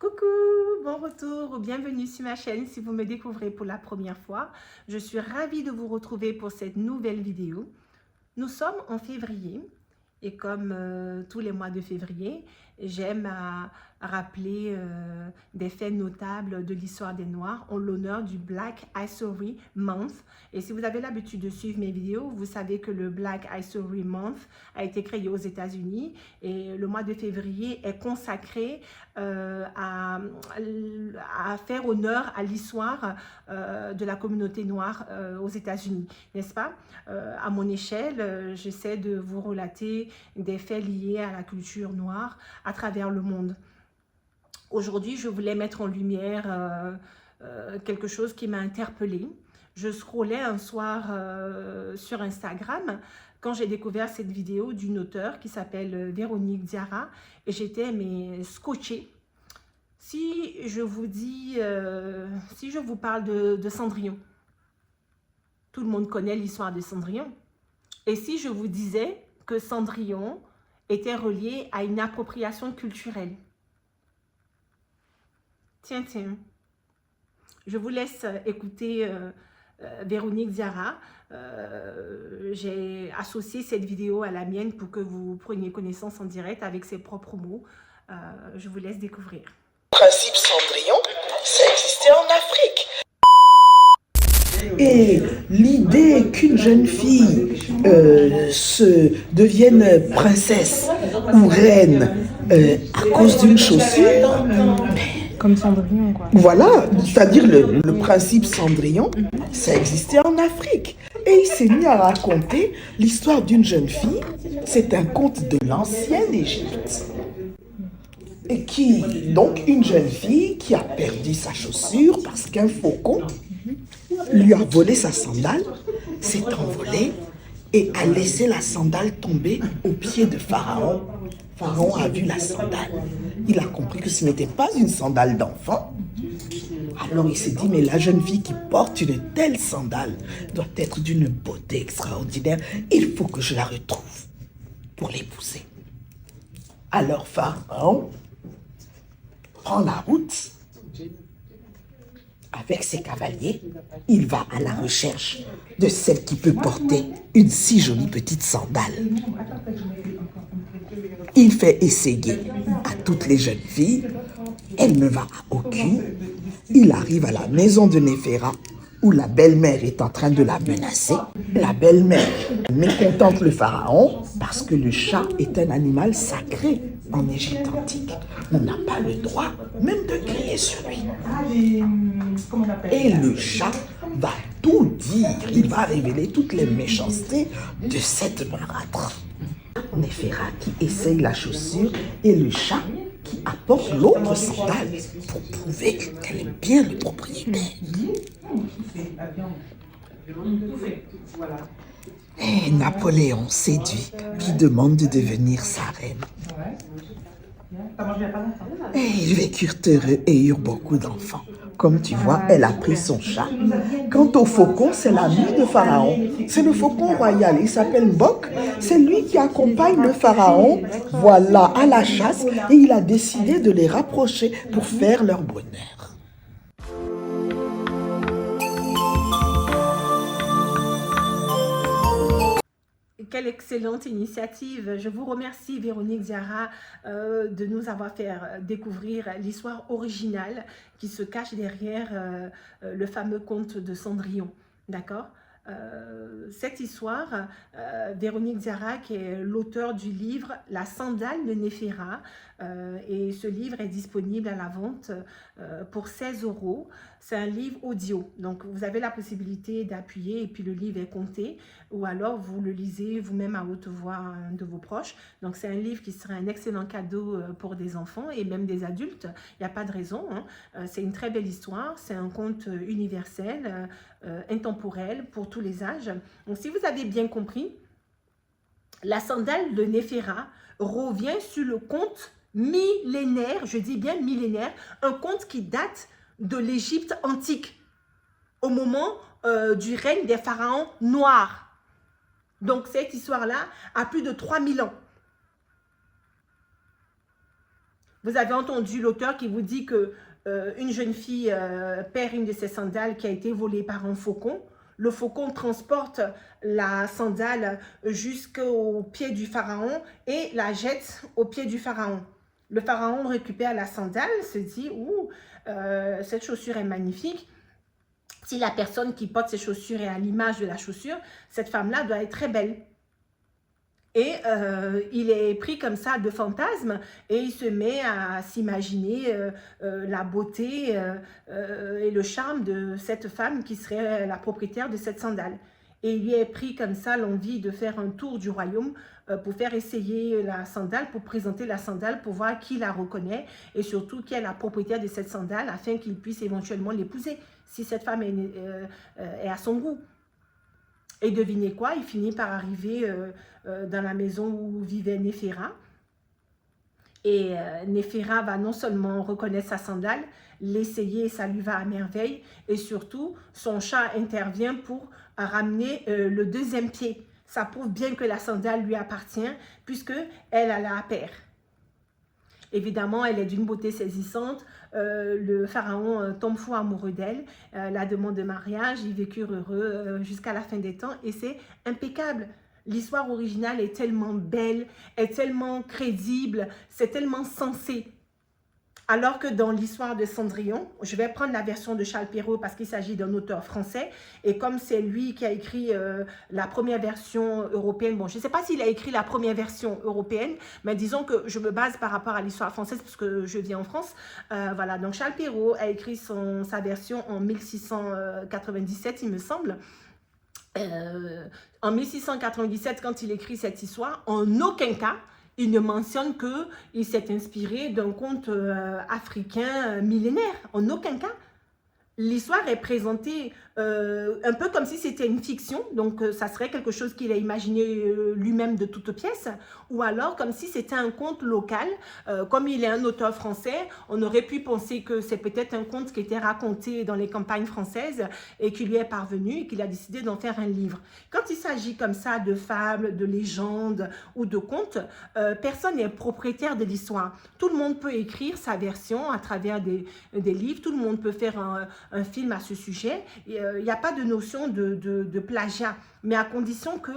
Coucou, bon retour ou bienvenue sur ma chaîne si vous me découvrez pour la première fois. Je suis ravie de vous retrouver pour cette nouvelle vidéo. Nous sommes en février et comme tous les mois de février, j'aime à rappeler des faits notables de l'histoire des Noirs en l'honneur du Black History Month. Et si vous avez l'habitude de suivre mes vidéos, vous savez que le Black History Month a été créé aux États-Unis et le mois de février est consacré à faire honneur à l'histoire de la communauté noire aux États-Unis, n'est-ce pas? À mon échelle, j'essaie de vous relater des faits liés à la culture noire à travers le monde. Aujourd'hui, je voulais mettre en lumière quelque chose qui m'a interpellée. Je scrollais un soir sur Instagram quand j'ai découvert cette vidéo d'une auteure qui s'appelle Véronique Diarra et j'étais scotchée. Si je vous dis, si je vous parle de Cendrillon, tout le monde connaît l'histoire de Cendrillon. Et si je vous disais que Cendrillon était relié à une appropriation culturelle? Tiens, tiens. Je vous laisse écouter Véronique Diarra. J'ai associé cette vidéo à la mienne pour que vous preniez connaissance en direct avec ses propres mots. Je vous laisse découvrir. Le principe Cendrillon, ça existait en Afrique. Et l'idée qu'une jeune fille devienne princesse ou reine à cause d'une chaussure, Comme Cendrillon, quoi. voilà, c'est-à-dire le principe Cendrillon, ça existait en Afrique. Et il s'est mis à raconter l'histoire d'une jeune fille. C'est un conte de l'ancienne Égypte. Et donc une jeune fille qui a perdu sa chaussure parce qu'un faucon lui a volé sa sandale, s'est envolé et a laissé la sandale tomber au pied de Pharaon. Pharaon a vu la sandale. Il a compris que ce n'était pas une sandale d'enfant. Alors il s'est dit, mais la jeune fille qui porte une telle sandale doit être d'une beauté extraordinaire. Il faut que je la retrouve pour l'épouser. Alors Pharaon prend la route avec ses cavaliers. Il va à la recherche de celle qui peut porter une si jolie petite sandale. Il fait essayer à toutes les jeunes filles. Elle ne va à aucune. Il arrive à la maison de Néféra où la belle-mère est en train de la menacer. La belle-mère mécontente le pharaon parce que le chat est un animal sacré en Égypte antique. On n'a pas le droit même de crier sur lui. Et le chat va tout dire. Il va révéler toutes les méchancetés de cette marâtre. Néféra qui essaye la chaussure et le chat qui apporte l'autre sandale pour prouver qu'elle est bien le propriétaire. Et Napoléon séduit qui demande de devenir sa reine. Et ils vécurent heureux et eurent beaucoup d'enfants. Comme tu vois, elle a pris son chat. Quant au faucon, c'est l'ami de Pharaon. C'est le faucon royal. Il s'appelle Mbok. C'est lui qui accompagne le pharaon, voilà, à la chasse. Et il a décidé de les rapprocher pour faire leur bonheur. Quelle excellente initiative. Je vous remercie Véronique Diarra de nous avoir fait découvrir l'histoire originale qui se cache derrière le fameux conte de Cendrillon. D'accord? Cette histoire, Véronique Diarra, qui est l'auteur du livre La sandale de Néféra, et ce livre est disponible à la vente pour 16 €. C'est un livre audio, donc vous avez la possibilité d'appuyer et puis le livre est compté, ou alors vous le lisez vous-même à haute voix à un de vos proches. Donc c'est un livre qui serait un excellent cadeau pour des enfants et même des adultes, il n'y a pas de raison, hein. C'est une très belle histoire, c'est un conte universel, intemporel pour tous les âges. Donc si vous avez bien compris, la sandale de Néféra revient sur le conte millénaire, je dis bien millénaire, un conte qui date de l'Égypte antique, au moment du règne des pharaons noirs. Donc cette histoire-là a plus de 3000 ans. Vous avez entendu l'auteur qui vous dit que une jeune fille perd une de ses sandales qui a été volée par un faucon. Le faucon transporte la sandale jusqu'au pied du pharaon et la jette au pied du pharaon. Le pharaon récupère la sandale, se dit « Ouh, cette chaussure est magnifique. Si la personne qui porte ces chaussures est à l'image de la chaussure, cette femme-là doit être très belle. » Et il est pris comme ça de fantasmes et il se met à s'imaginer la beauté et le charme de cette femme qui serait la propriétaire de cette sandale. Et il lui est pris comme ça l'envie de faire un tour du royaume pour faire essayer la sandale, pour présenter la sandale, pour voir qui la reconnaît et surtout qui est la propriétaire de cette sandale afin qu'il puisse éventuellement l'épouser si cette femme est à son goût. Et devinez quoi, il finit par arriver dans la maison où vivait Néphera. Et Néphera va non seulement reconnaître sa sandale, l'essayer et ça lui va à merveille. Et surtout, son chat intervient pour ramener le deuxième pied. Ça prouve bien que la sandale lui appartient puisque elle a la paire. Évidemment, elle est d'une beauté saisissante. Le pharaon tombe fou amoureux d'elle, la demande de mariage, ils vécurent heureux jusqu'à la fin des temps et c'est impeccable. L'histoire originale est tellement belle, est tellement crédible, c'est tellement sensé. Alors que dans l'histoire de Cendrillon, je vais prendre la version de Charles Perrault parce qu'il s'agit d'un auteur français. Et comme c'est lui qui a écrit la première version européenne, bon, je ne sais pas s'il a écrit la première version européenne, mais disons que je me base par rapport à l'histoire française parce que je vis en France. Voilà, donc Charles Perrault a écrit sa version en 1697, il me semble. En 1697, quand il écrit cette histoire, en aucun cas, il ne mentionne qu'il s'est inspiré d'un conte africain millénaire. En aucun cas. L'histoire est présentée un peu comme si c'était une fiction, donc ça serait quelque chose qu'il a imaginé lui-même de toutes pièces, ou alors comme si c'était un conte local. Comme il est un auteur français, on aurait pu penser que c'est peut-être un conte qui était raconté dans les campagnes françaises et qui lui est parvenu et qu'il a décidé d'en faire un livre. Quand il s'agit comme ça de fables, de légendes ou de contes, personne n'est propriétaire de l'histoire. Tout le monde peut écrire sa version à travers des livres, tout le monde peut faire un film à ce sujet. Il n'y a pas de notion de plagiat, mais à condition que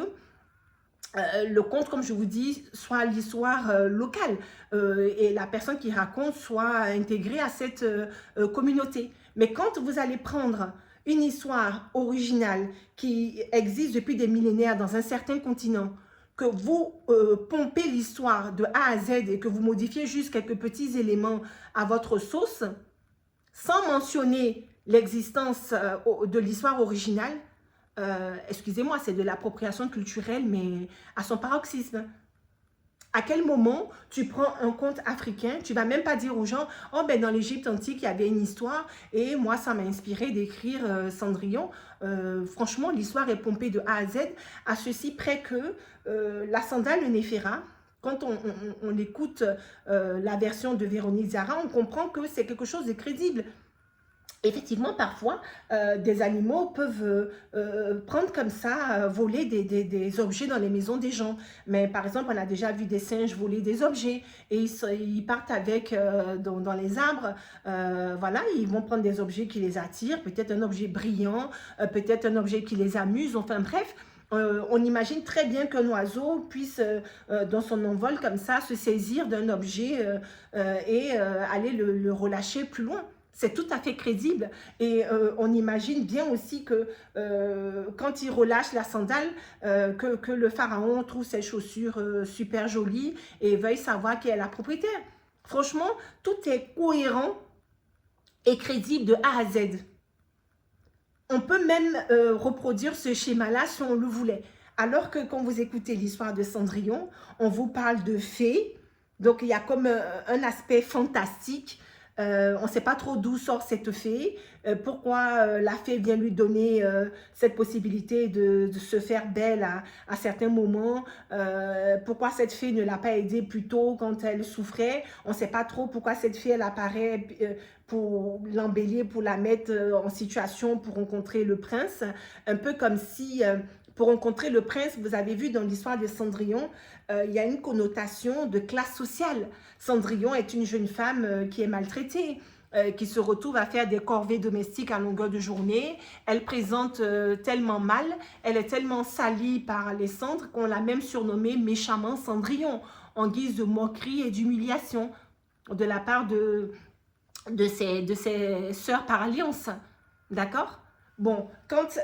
le conte, comme je vous dis, soit l'histoire locale et la personne qui raconte soit intégrée à cette communauté. Mais quand vous allez prendre une histoire originale qui existe depuis des millénaires dans un certain continent, que vous pompez l'histoire de A à Z et que vous modifiez juste quelques petits éléments à votre sauce, sans mentionner l'existence de l'histoire originale, excusez-moi, c'est de l'appropriation culturelle, mais à son paroxysme. À quel moment tu prends un conte africain, tu ne vas même pas dire aux gens « Oh, ben dans l'Égypte antique, il y avait une histoire et moi, ça m'a inspiré d'écrire Cendrillon. » Franchement, l'histoire est pompée de A à Z, à ceci près que la sandale de Néphera, quand on écoute la version de Véronique Zara, on comprend que c'est quelque chose de crédible. Effectivement, parfois, des animaux peuvent prendre comme ça, voler des objets dans les maisons des gens. Mais par exemple, on a déjà vu des singes voler des objets et ils partent avec dans les arbres. Voilà, ils vont prendre des objets qui les attirent, peut-être un objet brillant, peut-être un objet qui les amuse, enfin bref. On imagine très bien qu'un oiseau puisse, dans son envol comme ça, se saisir d'un objet et aller le relâcher plus loin. C'est tout à fait crédible et on imagine bien aussi que quand il relâche la sandale, que le pharaon trouve ses chaussures super jolies et veuille savoir qui est la propriétaire. Franchement, tout est cohérent et crédible de A à Z. On peut même reproduire ce schéma-là si on le voulait. Alors que quand vous écoutez l'histoire de Cendrillon, on vous parle de fées, donc il y a comme un aspect fantastique. On ne sait pas trop d'où sort cette fée, pourquoi la fée vient lui donner cette possibilité de se faire belle à certains moments, pourquoi cette fée ne l'a pas aidée plus tôt quand elle souffrait, on ne sait pas trop pourquoi cette fée elle apparaît pour l'embellir, pour la mettre en situation pour rencontrer le prince, un peu comme si pour rencontrer le prince, vous avez vu dans l'histoire de Cendrillon, il y a une connotation de classe sociale. Cendrillon est une jeune femme qui est maltraitée, qui se retrouve à faire des corvées domestiques à longueur de journée. Elle présente tellement mal, elle est tellement salie par les cendres qu'on l'a même surnommée méchamment Cendrillon, en guise de moquerie et d'humiliation de la part de ses sœurs par alliance. D'accord? Bon, quand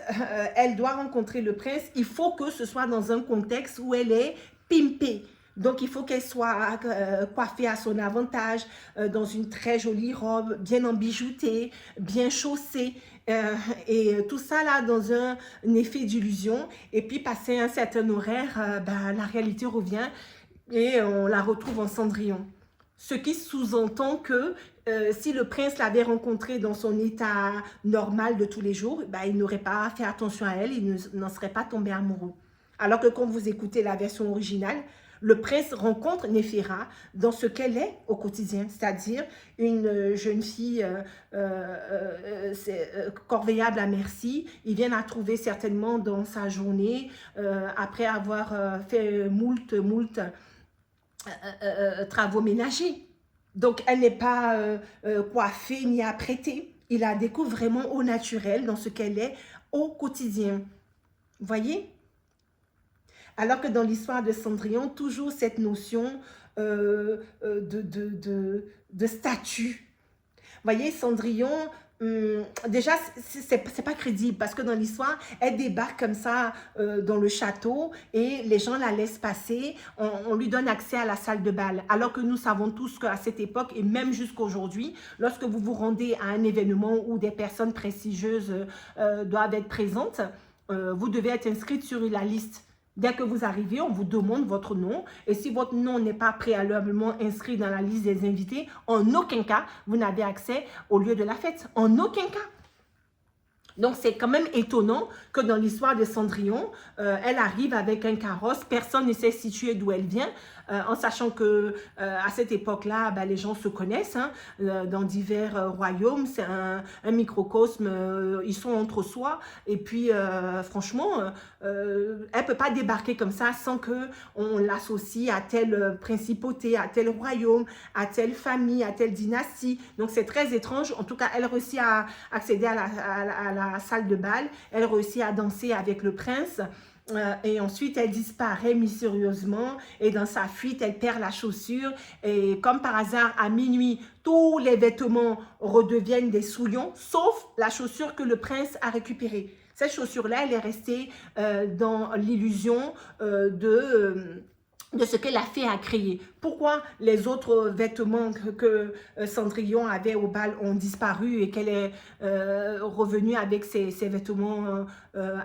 elle doit rencontrer le prince, il faut que ce soit dans un contexte où elle est pimpée. Donc, il faut qu'elle soit coiffée à son avantage, dans une très jolie robe, bien embijoutée, bien chaussée. Et tout ça, là, dans un effet d'illusion. Et puis, passer un certain horaire, la réalité revient et on la retrouve en Cendrillon. Ce qui sous-entend que si le prince l'avait rencontrée dans son état normal de tous les jours, il n'aurait pas fait attention à elle, il n'en serait pas tombé amoureux. Alors que quand vous écoutez la version originale, le prince rencontre Néphira dans ce qu'elle est au quotidien, c'est-à-dire une jeune fille corvéable à merci. Il vient la trouver certainement dans sa journée, après avoir fait moult travaux ménagers. Donc, elle n'est pas coiffée ni apprêtée. Il la découvre vraiment au naturel, dans ce qu'elle est au quotidien. Vous voyez? Alors que dans l'histoire de Cendrillon, toujours cette notion de statut. Vous voyez, Cendrillon, déjà, c'est pas crédible parce que dans l'histoire, elle débarque comme ça dans le château et les gens la laissent passer, on lui donne accès à la salle de bal. Alors que nous savons tous qu'à cette époque et même jusqu'à aujourd'hui, lorsque vous vous rendez à un événement où des personnes prestigieuses doivent être présentes, vous devez être inscrite sur la liste. Dès que vous arrivez, on vous demande votre nom. Et si votre nom n'est pas préalablement inscrit dans la liste des invités, en aucun cas, vous n'avez accès au lieu de la fête. En aucun cas. Donc, c'est quand même étonnant que dans l'histoire de Cendrillon, elle arrive avec un carrosse. Personne ne sait situer d'où elle vient. En sachant que à cette époque-là, les gens se connaissent dans divers royaumes. C'est un microcosme. Ils sont entre soi. Et puis, franchement, elle ne peut pas débarquer comme ça sans qu'on l'associe à telle principauté, à tel royaume, à telle famille, à telle dynastie. Donc, c'est très étrange. En tout cas, elle réussit à accéder à la salle de bal. Elle réussit à danser avec le prince. Et ensuite, elle disparaît mystérieusement et dans sa fuite, elle perd la chaussure et comme par hasard, à minuit, tous les vêtements redeviennent des souillons, sauf la chaussure que le prince a récupérée. Cette chaussure-là, elle est restée dans l'illusion de ce que la fée a créé. Pourquoi les autres vêtements que Cendrillon avait au bal ont disparu et qu'elle est revenue avec ses vêtements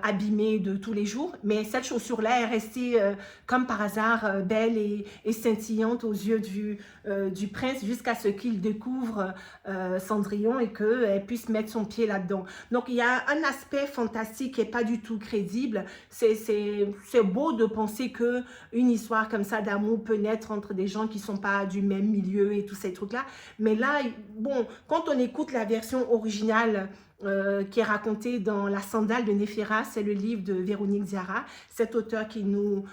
abîmés de tous les jours? Mais cette chaussure-là est restée comme par hasard belle et scintillante aux yeux du prince jusqu'à ce qu'il découvre Cendrillon et qu'elle puisse mettre son pied là-dedans. Donc, il y a un aspect fantastique qui n'est pas du tout crédible. C'est beau de penser qu'une histoire comme ça d'amour peut naître entre des gens qui ne sont pas du même milieu et tous ces trucs-là. Mais là, bon, quand on écoute la version originale qui est racontée dans La Sandale de Néphira, c'est le livre de Véronique Diarra, cet auteur qui nous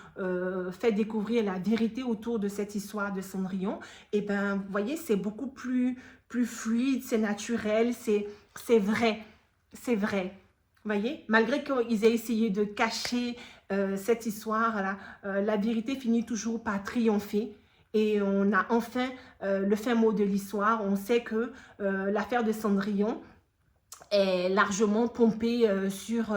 fait découvrir la vérité autour de cette histoire de Cendrillon. Et bien, vous voyez, c'est beaucoup plus fluide, c'est naturel, c'est vrai, c'est vrai. Vous voyez, malgré qu'ils aient essayé de cacher cette histoire, la vérité finit toujours par triompher. Et on a enfin le fin mot de l'histoire. On sait que l'affaire de Cendrillon est largement pompée sur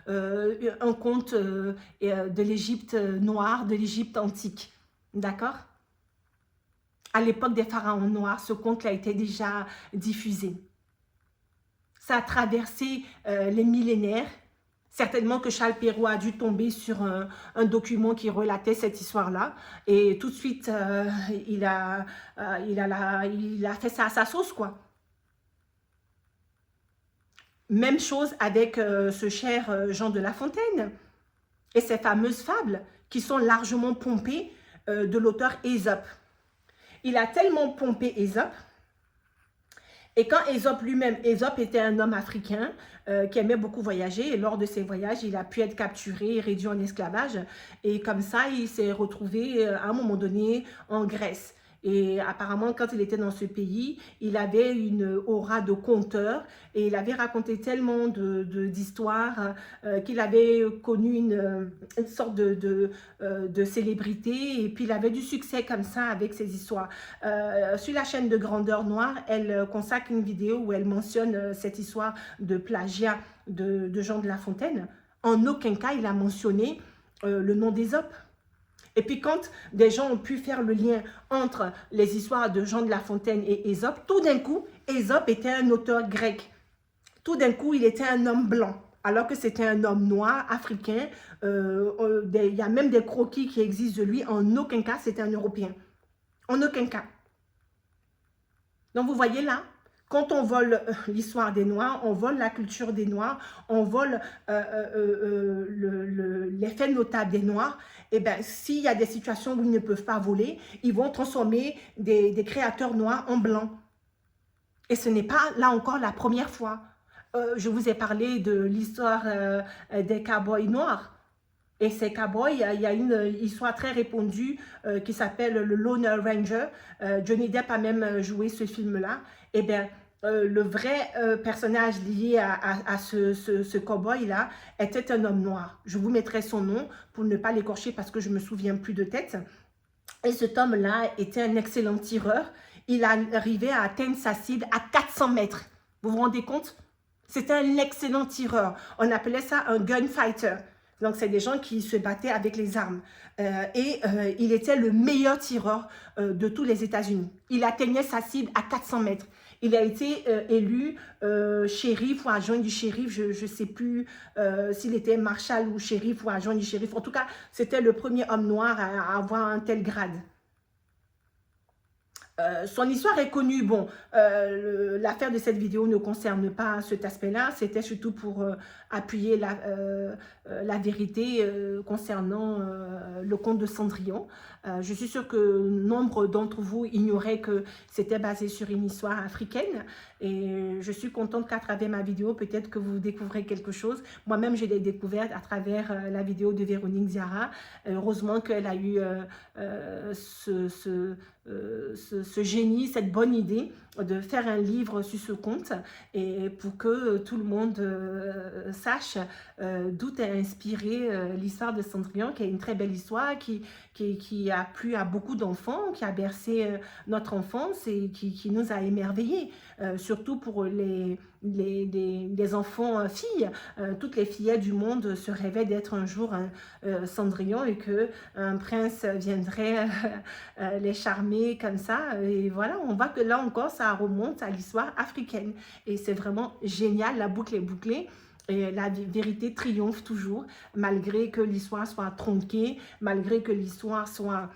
un conte de l'Égypte noire, de l'Égypte antique. D'accord? À l'époque des pharaons noirs, ce conte-là était déjà diffusé. Ça a traversé les millénaires. Certainement que Charles Perrault a dû tomber sur un document qui relatait cette histoire-là. Et tout de suite, il a fait ça à sa sauce, quoi. Même chose avec ce cher Jean de La Fontaine et ses fameuses fables qui sont largement pompées de l'auteur Ésope. Il a tellement pompé Ésope Et quand Ésope lui-même, Ésope était un homme africain qui aimait beaucoup voyager. Et lors de ses voyages, il a pu être capturé et réduit en esclavage. Et comme ça, il s'est retrouvé à un moment donné en Grèce. Et apparemment, quand il était dans ce pays, il avait une aura de conteur et il avait raconté tellement d'histoires qu'il avait connu une sorte de célébrité et puis il avait du succès comme ça avec ses histoires. Sur la chaîne de Grandeur Noire, elle consacre une vidéo où elle mentionne cette histoire de plagiat de Jean de La Fontaine. En aucun cas, il a mentionné le nom d'Ésope. Et puis quand des gens ont pu faire le lien entre les histoires de Jean de La Fontaine et Ésope, tout d'un coup, Ésope était un auteur grec. Tout d'un coup, il était un homme blanc, alors que c'était un homme noir, africain. Il y a même des croquis qui existent de lui. En aucun cas, c'était un Européen. En aucun cas. Donc, vous voyez là, quand on vole l'histoire des Noirs, on vole la culture des Noirs, on vole les faits notables des Noirs, et bien, s'il y a des situations où ils ne peuvent pas voler, ils vont transformer des créateurs noirs en blancs. Et ce n'est pas, là encore, la première fois. Je vous ai parlé de l'histoire des cowboys noirs. Et ces cowboys, il y a une histoire très répandue qui s'appelle le Lone Ranger. Johnny Depp a même joué ce film-là. Eh bien, le vrai personnage lié à ce cowboy-là était un homme noir. Je vous mettrai son nom pour ne pas l'écorcher parce que je ne me souviens plus de tête. Et cet homme-là était un excellent tireur. Il arrivait à atteindre sa cible à 400 mètres. Vous vous rendez compte? C'était un excellent tireur. On appelait ça un gunfighter. Donc, c'est des gens qui se battaient avec les armes. Il était le meilleur tireur de tous les États-Unis. Il atteignait sa cible à 400 mètres. Il a été élu shérif ou adjoint du shérif. Je ne sais plus s'il était marshal ou shérif ou adjoint du shérif. En tout cas, c'était le premier homme noir à avoir un tel grade. Son histoire est connue. Bon, l'affaire de cette vidéo ne concerne pas cet aspect-là. C'était surtout pour appuyer la vérité concernant le conte de Cendrillon. Je suis sûre que nombre d'entre vous ignoraient que c'était basé sur une histoire africaine. Et je suis contente qu'à travers ma vidéo, peut-être que vous découvrez quelque chose. Moi-même, je l'ai découverte à travers la vidéo de Véronique Diarra. Heureusement qu'elle a eu ce génie, cette bonne idée de faire un livre sur ce conte et pour que tout le monde sache d'où est inspirée l'histoire de Cendrillon, qui est une très belle histoire, qui a plu à beaucoup d'enfants, qui a bercé notre enfance et qui nous a émerveillés, surtout pour les enfants filles. Toutes les fillettes du monde se rêvaient d'être un jour Cendrillon et qu'un prince viendrait les charmer comme ça. Et voilà, on voit que là encore, ça remonte à l'histoire africaine. Et c'est vraiment génial, la boucle est bouclée. Et la vérité triomphe toujours, malgré que l'histoire soit tronquée, malgré que l'histoire soit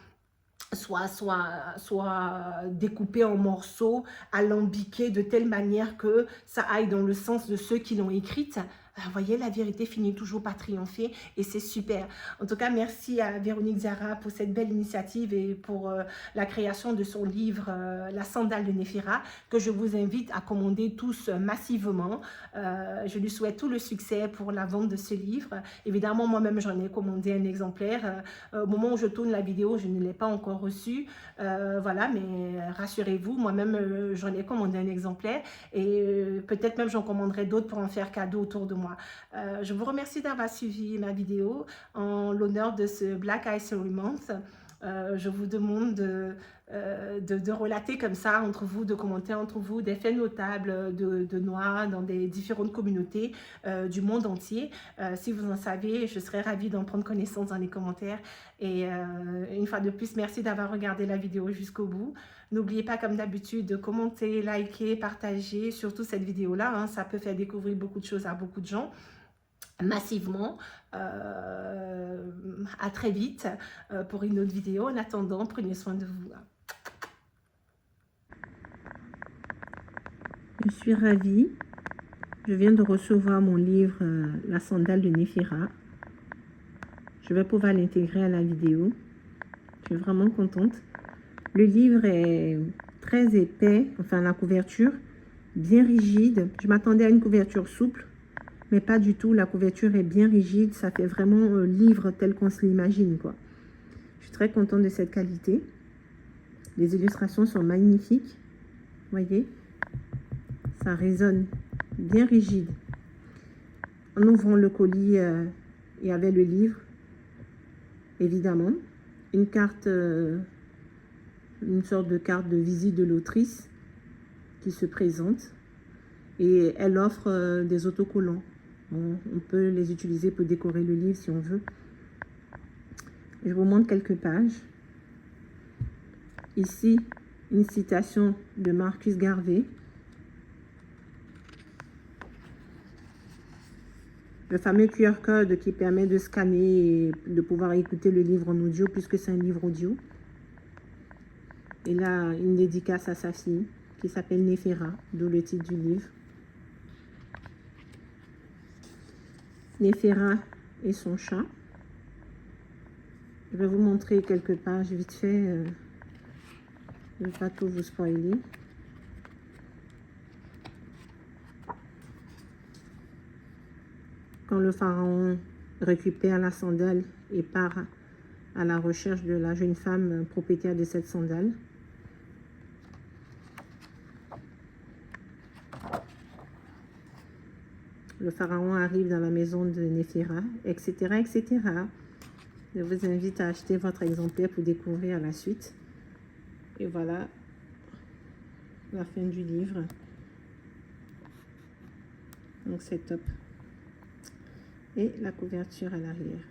découpée en morceaux, alambiquée de telle manière que ça aille dans le sens de ceux qui l'ont écrite. Vous voyez, la vérité finit toujours par triompher et c'est super. En tout cas, merci à Véronique Diarra pour cette belle initiative et pour la création de son livre La Sandale de Néphira, que je vous invite à commander tous massivement. Je lui souhaite tout le succès pour la vente de ce livre. Évidemment, moi-même, j'en ai commandé un exemplaire. Au moment où je tourne la vidéo, je ne l'ai pas encore reçu. Voilà, mais rassurez-vous, moi-même, j'en ai commandé un exemplaire et peut-être même j'en commanderai d'autres pour en faire cadeau autour de moi. Je vous remercie d'avoir suivi ma vidéo en l'honneur de ce Black History Month. Je vous demande de relater comme ça entre vous, de commenter entre vous des faits notables de Noirs dans des différentes communautés du monde entier. Si vous en savez, je serais ravie d'en prendre connaissance dans les commentaires. Et une fois de plus, merci d'avoir regardé la vidéo jusqu'au bout. N'oubliez pas, comme d'habitude, de commenter, liker, partager, surtout cette vidéo-là. Hein, ça peut faire découvrir beaucoup de choses à beaucoup de gens, massivement. À très vite pour une autre vidéo. En attendant, prenez soin de vous. Je suis ravie. Je viens de recevoir mon livre La Sandale de Néphira. Je vais pouvoir l'intégrer à la vidéo. Je suis vraiment contente. Le livre est très épais, enfin la couverture bien rigide. Je m'attendais à une couverture souple, mais pas du tout. La couverture est bien rigide. Ça fait vraiment livre tel qu'on se l'imagine, quoi. Je suis très contente de cette qualité. Les illustrations sont magnifiques. Voyez, ça résonne, bien rigide. En ouvrant le colis, il y avait le livre, évidemment. Une carte, une sorte de carte de visite de l'autrice qui se présente. Et elle offre des autocollants. Bon, on peut les utiliser pour décorer le livre si on veut. Je vous montre quelques pages. Ici, une citation de Marcus Garvey. Le fameux QR code qui permet de scanner et de pouvoir écouter le livre en audio puisque c'est un livre audio. Et là, une dédicace à sa fille qui s'appelle Néféra, d'où le titre du livre. Néféra et son chat. Je vais vous montrer quelques pages vite fait. Je ne vais pas tout vous spoiler. Quand le pharaon récupère la sandale et part à la recherche de la jeune femme propriétaire de cette sandale. Le pharaon arrive dans la maison de Néféra, etc., etc. Je vous invite à acheter votre exemplaire pour découvrir la suite. Et voilà la fin du livre. Donc c'est top. Et la couverture à l'arrière.